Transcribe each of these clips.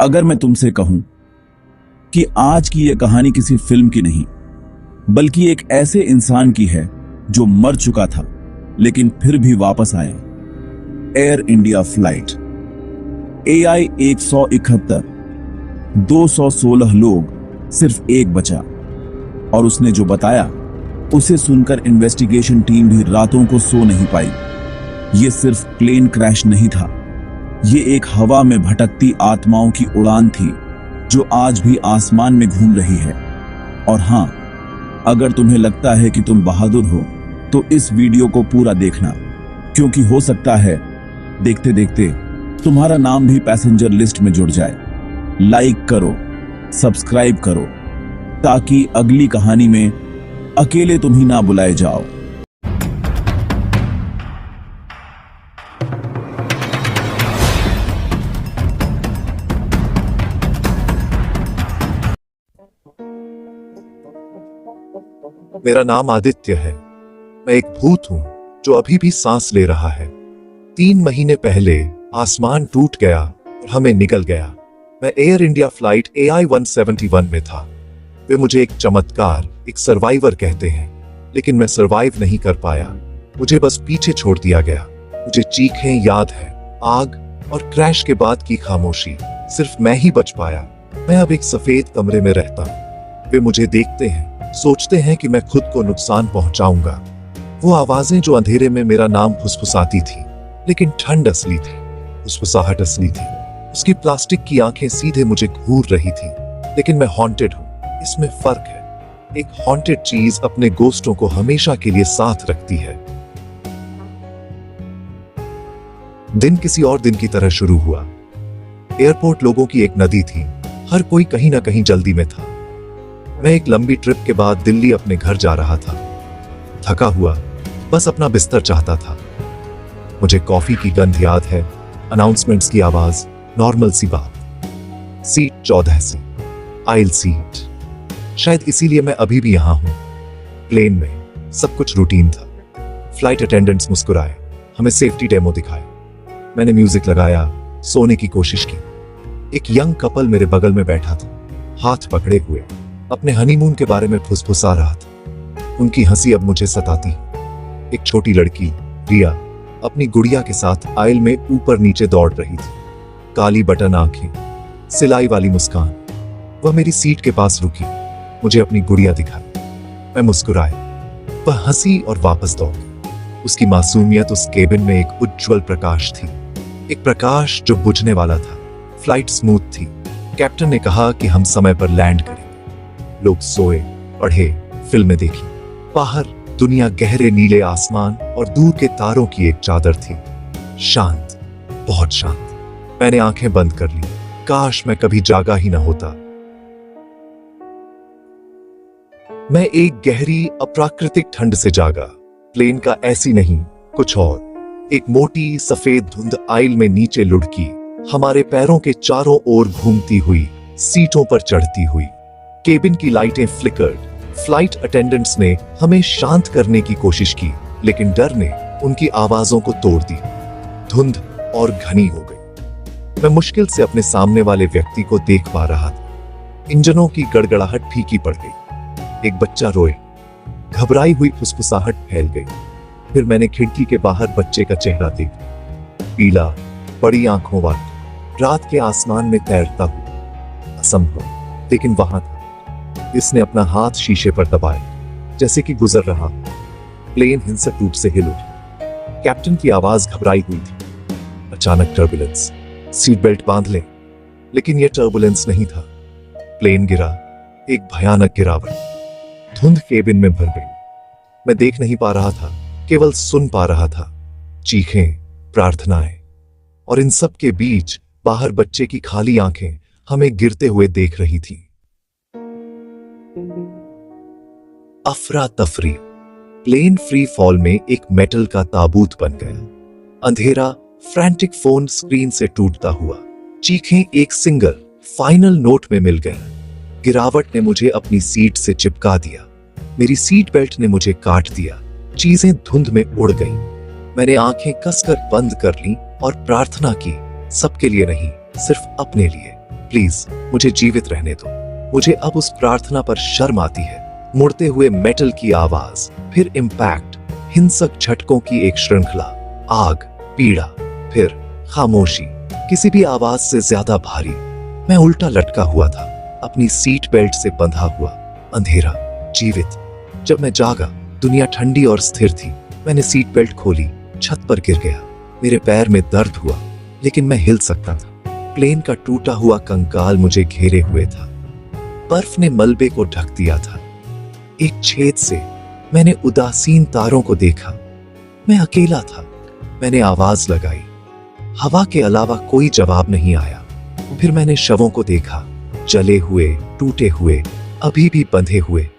अगर मैं तुमसे कहूं कि आज की यह कहानी किसी फिल्म की नहीं बल्कि एक ऐसे इंसान की है जो मर चुका था लेकिन फिर भी वापस आया। एयर इंडिया फ्लाइट AI 171, 216 लोग, सिर्फ एक बचा। और उसने जो बताया उसे सुनकर इन्वेस्टिगेशन टीम भी रातों को सो नहीं पाई। यह सिर्फ प्लेन क्रैश नहीं था, ये एक हवा में भटकती आत्माओं की उड़ान थी जो आज भी आसमान में घूम रही है। और हां, अगर तुम्हें लगता है कि तुम बहादुर हो तो इस वीडियो को पूरा देखना, क्योंकि हो सकता है देखते देखते तुम्हारा नाम भी पैसेंजर लिस्ट में जुड़ जाए। लाइक करो, सब्सक्राइब करो, ताकि अगली कहानी में अकेले तुम ही ना बुलाए जाओ। मेरा नाम आदित्य है। मैं एक भूत हूं जो अभी भी सांस ले रहा है। 3 महीने पहले आसमान टूट गया और हमें निकल गया। मैं एयर इंडिया फ्लाइट AI 171 में था। वे मुझे एक चमत्कार, एक सर्वाइवर कहते हैं, लेकिन मैं सर्वाइव नहीं कर पाया। मुझे बस पीछे छोड़ दिया गया। मुझे चीखें याद है, आग और क्रैश के बाद की खामोशी। सिर्फ मैं ही बच पाया। मैं अब एक सफेद कमरे में रहता हूं। वे मुझे देखते हैं, सोचते हैं कि मैं खुद को नुकसान पहुंचाऊंगा। वो आवाजें जो अंधेरे में मेरा नाम फुसफुसाती थी, लेकिन ठंड असली थी, फुसफुसाहट असली थी। उसकी प्लास्टिक की आंखें सीधे मुझे घूर रही थी। लेकिन मैं हॉन्टेड हूं, इसमें फर्क है। एक हॉन्टेड चीज अपने गोस्टों को हमेशा के लिए साथ रखती है। दिन किसी और दिन की तरह शुरू हुआ। एयरपोर्ट लोगों की एक नदी थी। हर कोई कहीं ना कहीं जल्दी में था। मैं एक लंबी ट्रिप के बाद दिल्ली अपने घर जा रहा था। थका हुआ, बस अपना बिस्तर चाहता था। मुझे कॉफी की गंध याद है, अनाउंसमेंट्स की आवाज, नॉर्मल सी बात। सीट 14 सी, आइल सीट। शायद इसीलिए मैं अभी भी यहां हूं। प्लेन में सब कुछ रूटीन था। फ्लाइट अटेंडेंट्स मुस्कुराए, हमें सेफ्टी डेमो दिखाए। मैंने म्यूजिक लगाया, सोने की कोशिश की। एक यंग कपल मेरे बगल में बैठा था, हाथ पकड़े हुए, अपने हनीमून के बारे में फुसफुसा रहा था। उनकी हंसी अब मुझे सताती। एक छोटी लड़की, रिया, अपनी गुड़िया के साथ आयल में ऊपर नीचे दौड़ रही थी। काली बटन आंखें, सिलाई वाली मुस्कान। वह मेरी सीट के पास रुकी, मुझे अपनी गुड़िया दिखाई। मैं मुस्कुराया। वह हंसी और वापस दौड़ गई। उसकी मासूमियत उस केबिन में एक उज्जवल प्रकाश थी, एक प्रकाश जो बुझने वाला था। फ्लाइट स्मूथ थी। कैप्टन ने कहा कि हम समय पर लैंड करें। लोग सोए, पढ़े, फिल्में देखी। बाहर दुनिया गहरे नीले आसमान और दूर के तारों की एक चादर थी। शांत, बहुत शांत। मैंने आंखें बंद कर ली। काश मैं कभी जागा ही ना होता। मैं एक गहरी अप्राकृतिक ठंड से जागा। प्लेन का ऐसी नहीं, कुछ और। एक मोटी सफेद धुंध आइल में नीचे लुढ़की, हमारे पैरों के चारों ओर घूमती हुई, सीटों पर चढ़ती हुई। केबिन की लाइटें फ्लिकर्ड। फ्लाइट अटेंडेंट्स ने हमें शांत करने की कोशिश की, लेकिन डर ने उनकी आवाजों को तोड़ दी। धुंध और घनी हो गई। मैं मुश्किल से अपने सामने वाले व्यक्ति को देख पा रहा था। इंजनों की गड़गड़ाहट फीकी पड़ गई। एक बच्चा रोए, घबराई हुई फुसफुसाहट फैल गई। फिर मैंने खिड़की के बाहर बच्चे का चेहरा देखा, पीला, बड़ी आंखों वाला, रात के आसमान में तैरता हुआ। असंभव, लेकिन वहां था। इसने अपना हाथ शीशे पर दबाया, जैसे कि गुजर रहा। प्लेन हिंसक रूप से हिल उठी। कैप्टन की आवाज घबराई हुई थी। अचानक टर्बुलेंस, सीट बेल्ट बांध लें। लेकिन यह टर्बुलेंस नहीं था। प्लेन गिरा, एक भयानक गिरावट। धुंध केबिन में भर गई। मैं देख नहीं पा रहा था, केवल सुन पा रहा था। चीखें, प्रार्थनाएं, और इन सब के बीच बाहर बच्चे की खाली आंखें हमें गिरते हुए देख रही थी। अफरा तफरी। प्लेन फ्री फॉल में एक मेटल का ताबूत बन गया। अंधेरा, फ्रैंटिक फोन स्क्रीन से टूटता हुआ। चीखें एक सिंगल फाइनल नोट में मिल गई। गिरावट ने मुझे अपनी सीट से चिपका दिया। मेरी सीट बेल्ट ने मुझे काट दिया। चीजें धुंध में उड़ गईं। मैंने आंखें कसकर बंद कर ली और प्रार्थना की, सबके लिए नहीं, सिर्फ अपने लिए। प्लीज मुझे जीवित रहने दो। मुझे अब उस प्रार्थना पर शर्म आती है। मुड़ते हुए मेटल की आवाज, फिर इम्पैक्ट, हिंसक झटकों की एक श्रृंखला, आग, पीड़ा, फिर खामोशी, किसी भी आवाज से ज्यादा भारी। मैं उल्टा लटका हुआ था, अपनी सीट बेल्ट से बंधा हुआ, अंधेरा, जीवित। जब मैं जागा, दुनिया ठंडी और स्थिर थी। मैंने सीट बेल्ट खोली, छत पर गिर गया। मेरे पैर में दर्द हुआ, लेकिन मैं हिल सकता था। प्लेन का टूटा हुआ कंकाल मुझे घेरे हुए था। बर्फ ने मलबे को ढक दिया था। एक छेद से मैंने उदासीन तारों को देखा। मैं अकेला था। मैंने आवाज लगाई। हवा के अलावा कोई जवाब नहीं आया। फिर मैंने शवों को देखा, जले हुए, टूटे हुए, अभी भी बंधे हुए।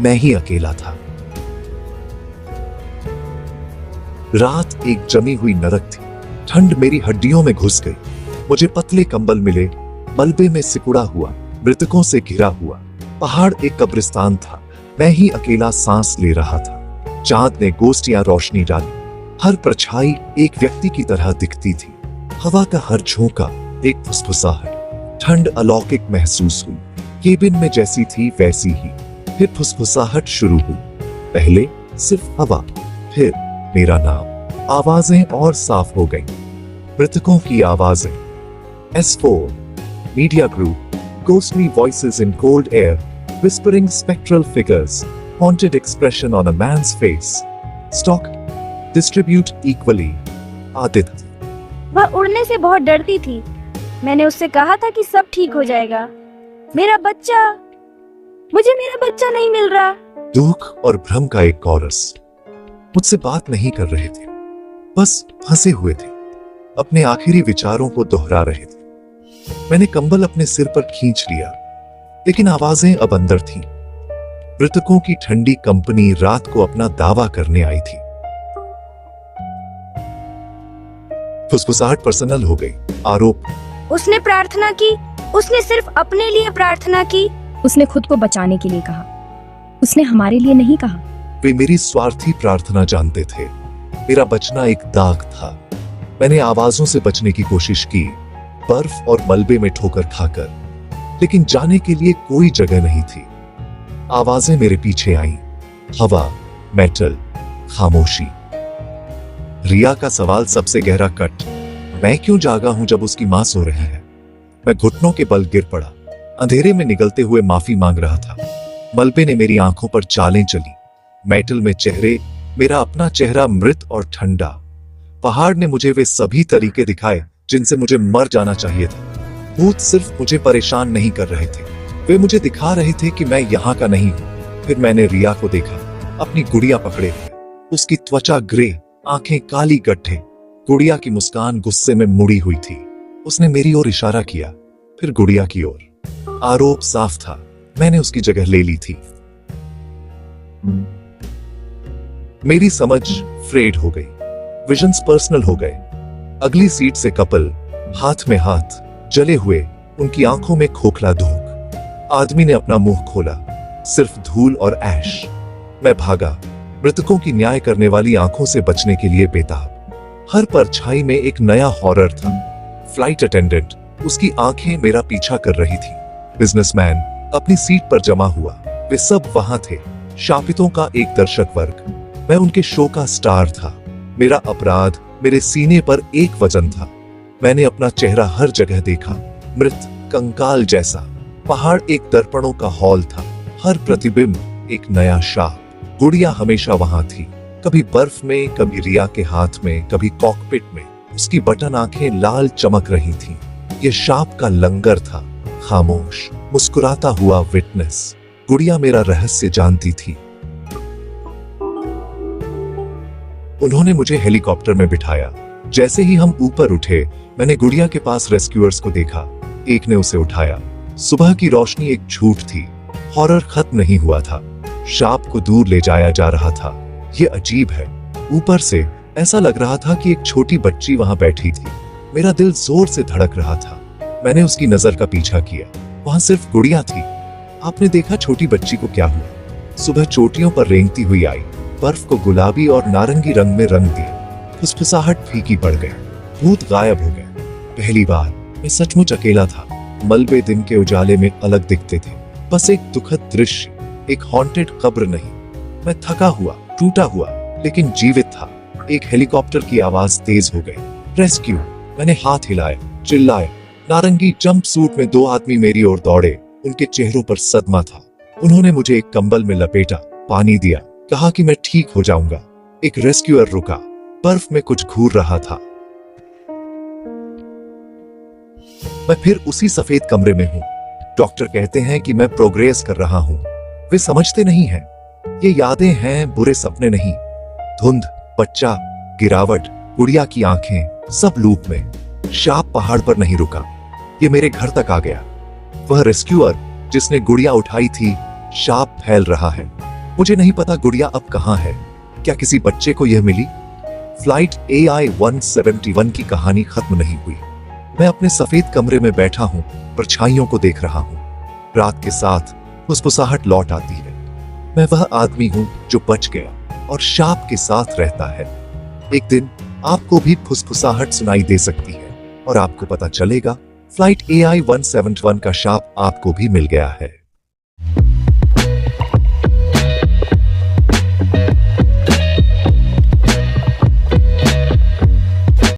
मैं ही अकेला था। रात एक जमी हुई नरक थी। ठंड मेरी हड्डियों में घुस गई। मुझे पतले कंबल मिले, मलबे में सिकुड़ा हुआ, मृतकों से घिरा हुआ। पहाड़ एक कब्रिस्तान था। मैं ही अकेला सांस ले रहा था। चांद ने गोश्तियां रोशनी डाली। हर परछाई एक व्यक्ति की तरह दिखती थी। हवा का हर झोंका एक फुसफुसाहट। ठंड अलौकिक महसूस हुई। केबिन में जैसी थी वैसी ही। फिर फुसफुसाहट शुरू हुई। पहले सिर्फ हवा, फिर मेरा नाम। आवाजें और साफ हो गईं। मृतकों की आवाजें। S4, media group, ghostly voices in cold air, whispering spectral figures, haunted expression on a man's face. Stock, distribute equally. Aditya. वह उड़ने से बहुत डरती थी। मैंने उससे कहा था कि सब ठीक हो जाएगा। मेरा बच्चा, मुझे मेरा बच्चा नहीं मिल रहा। दुख और भ्रम का एक कोरस। मुझसे बात नहीं कर रहे थे, बस फंसे हुए थे, अपने आखिरी विचारों को दोहरा रहे थे। मैंने कंबल अपने सिर पर खींच लिया, लेकिन आवाजें अब अंदर थीं। मृतकों की ठंडी कंपनी रात को अपना दावा करने आई थी। फुसफुसाहट पर्सनल हो गई। आरोप। उसने प्रार्थना की। उसने सिर्फ अपने लिए प्रार्थना की। उसने खुद को बचाने के लिए कहा। उसने हमारे लिए नहीं कहा। वे मेरी स्वार्थी प्रार्थना जानते थे। मेरा बचना एक दाग था। मैंने आवाजों से बचने की कोशिश की, बर्फ और मलबे में ठोकर खाकर, लेकिन जाने के लिए कोई जगह नहीं थी। आवाजें मेरे पीछे आईं। हवा, मेटल, खामोशी। रिया का सवाल सबसे गहरा कट। मैं क्यों जागा हूं जब उसकी मां सो रही है? मैं घुटनों के बल गिर पड़ा। अंधेरे में निगलते हुए माफी मांग रहा था। मलबे ने मेरी आंखों पर चालें चली। मेटल में चेहरे, मेरा अपना चेहरा मृत और ठंडा। पहाड़ ने मुझे वे सभी तरीके दिखाए जिनसे मुझे मर जाना चाहिए था। भूत सिर्फ मुझे परेशान नहीं कर रहे थे, वे मुझे दिखा रहे थे कि मैं यहाँ का नहीं हूं। फिर मैंने रिया को देखा, अपनी गुड़िया पकड़े हुए। उसकी त्वचा ग्रे, आंखें काली गड्ढे। गुड़िया की मुस्कान गुस्से में मुड़ी हुई थी। उसने मेरी ओर इशारा किया, फिर गुड़िया की ओर। आरोप साफ था, मैंने उसकी जगह ले ली थी। मेरी समझ फ्रेड हो गई। विजन्स पर्सनल हो गए। अगली सीट से कपल, हाथ में हाथ, जले हुए, उनकी आंखों में खोखला धूप। आदमी ने अपना मुंह खोला, सिर्फ धूल और ऐश। मैं भागा, मृतकों की न्याय करने वाली आंखों से बचने के लिए बेताब। हर परछाई में एक नया हॉरर था। फ्लाइट अटेंडेंट, उसकी आंखें मेरा पीछा कर रही थी। बिजनेसमैन अपनी सीट पर जमा हुआ, वे सब वहां थे। शापितों का एक दर्शक वर्ग। मैं उनके शो का स्टार था। मेरा अपराध मेरे सीने पर एक वजन था। मैंने अपना चेहरा हर जगह देखा, मृत, कंकाल जैसा। पहाड़ एक दर्पणों का हॉल था, हर प्रतिबिंब एक नया शाप। गुड़िया हमेशा वहां थी, कभी बर्फ में, कभी रिया के हाथ में, कभी कॉकपिट में। उसकी बटन आंखें लाल चमक रही थीं। यह शाप का लंगर था, खामोश, मुस्कुराता हुआ विटनेस। गुड़िया मेरा रहस्य जानती थी। उन्होंने मुझे हेलीकॉप्टर में बिठाया। जैसे ही हम ऊपर उठे, मैंने गुड़िया के पास रेस्क्यूअर्स को देखा। एक ने उसे उठाया। सुबह की रोशनी एक झूठ थी। हॉरर खत्म नहीं हुआ था, शाप को दूर ले जाया जा रहा था। यह अजीब है, ऊपर से ऐसा लग रहा था कि एक छोटी बच्ची वहां बैठी थी। मेरा दिल जोर से धड़क रहा था। मैंने उसकी नजर का पीछा किया, वहां सिर्फ गुड़िया थी। आपने देखा छोटी बच्ची को क्या हुआ? सुबह चोटियों पर रेंगती हुई आई, बर्फ को गुलाबी और नारंगी रंग में रंग दिया। फुसफुसाहट फीकी पड़ गई, भूत गायब हो गए। पहली बार मैं सचमुच अकेला था। मलबे दिन के उजाले में अलग दिखते थे। बस एक दुखद दृश्य, एक हॉन्टेड कब्र नहीं। मैं थका हुआ, टूटा हुआ, लेकिन जीवित था। एक हेलीकॉप्टर की आवाज तेज हो गई, रेस्क्यू। मैंने हाथ हिलाए, चिल्लाए। नारंगी जंप सूट में 2 आदमी मेरी ओर दौड़े। उनके चेहरों पर सदमा था। उन्होंने मुझे एक कंबल में लपेटा, पानी दिया, कहा कि मैं ठीक हो जाऊंगा। एक रेस्क्यूअर रुका, बर्फ में कुछ घूर रहा था। मैं फिर उसी सफेद कमरे में हूं। डॉक्टर कहते हैं कि मैं प्रोग्रेस कर रहा हूं। वे समझते नहीं हैं। ये यादें हैं, बुरे सपने नहीं। धुंध, बच्चा, गिरावट, गुड़िया की आंखें, सब लूप में। शाप पहाड़ पर नहीं रुका, ये मेरे घर तक आ गया। वह रेस्क्यूअर जिसने गुड़िया उठाई थी, शाप फैल रहा है। मुझे नहीं पता गुड़िया अब कहां है। क्या किसी बच्चे को यह मिली? फ्लाइट AI-171 की कहानी खत्म नहीं हुई। मैं अपने सफेद कमरे में बैठा हूं, परछाइयों को देख रहा हूं। रात के साथ फुसफुसाहट लौट आती है। मैं वह आदमी हूं जो बच गया और शाप के साथ रहता है। एक दिन आपको भी फुसफुसाहट सुनाई दे सकती है और आपको पता चलेगा फ्लाइट AI-171 का शाप आपको भी मिल गया है।